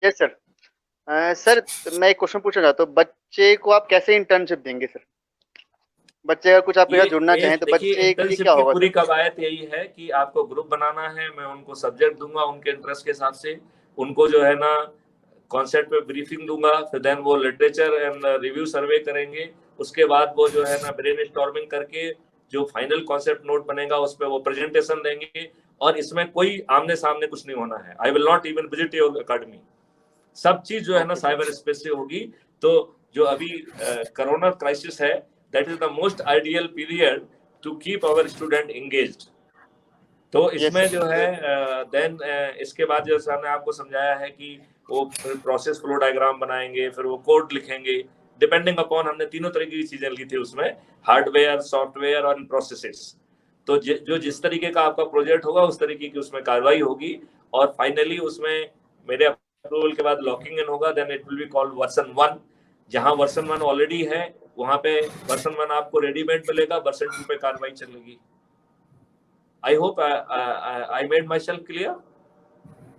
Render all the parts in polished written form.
Yes sir. Sir मैं एक question पूछना चाहता हूँ, बच्चे को आप कैसे इंटर्नशिप देंगे सर? बच्चे अगर कुछ आपके ये साथ जुड़ना ये चाहें तो देखिए, बच्चे के लिए इंटर्नशिप क्या की होगा पूरी सर? कवायद यही है कि आपको ग्रुप बनाना है, मैं उनको सब्जेक्ट दूंगा उनके इंटरेस्ट के हिसाब से, उनको जो है ना कॉन्सेप्ट पे ब्रीफिंग दूंगा, फिर देन वो लिटरेचर एंड रिव्यू सर्वे करेंगे, उसके बाद वो जो है ना ब्रेन स्टॉर्मिंग करके जो फाइनल कॉन्सेप्ट नोट बनेगा उस पर वो प्रेजेंटेशन देंगे। और इसमें कोई आमने सामने कुछ नहीं होना है। I will not even visit your academy. सब चीज जो है ना ओके सर। साइबर स्पेस से होगी। तो जो अभी कोरोना क्राइसिस है, that is the most ideal period to keep our student engaged. तो यस इसमें सर। जो है देन इसके बाद जैसा हमने आपको समझाया है कि वो प्रोसेस फ्लो डायग्राम बनाएंगे, फिर वो कोड लिखेंगे, डिपेंडिंग अपॉन हमने तीनों तरीके की चीजें लिखी थी उसमें, हार्डवेयर, सॉफ्टवेयर और प्रोसेसेस। तो जो जिस तरीके का आपका प्रोजेक्ट होगा उस तरीके की उसमें कार्रवाई होगी। और फाइनली उसमें मेरे अप्रूवल के बाद लॉकिंग इन होगा, then it will be called version 1। जहां वर्जन 1 ऑलरेडी है वहां पे वर्जन 1 आपको रेडीमेड मिलेगा, वर्जन 2 पे कार्रवाई चलेगी। I hope I made myself clear,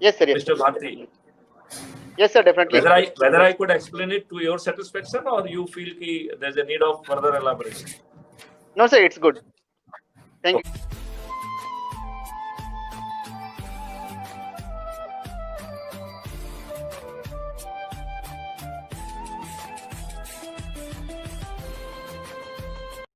yes sir, yes Mr. Sir, Bharti. Definitely. Yes sir, definitely Whether I sir. could explain it to your satisfaction or you feel कि there's a need of further elaboration. No sir, it's good. Thank you.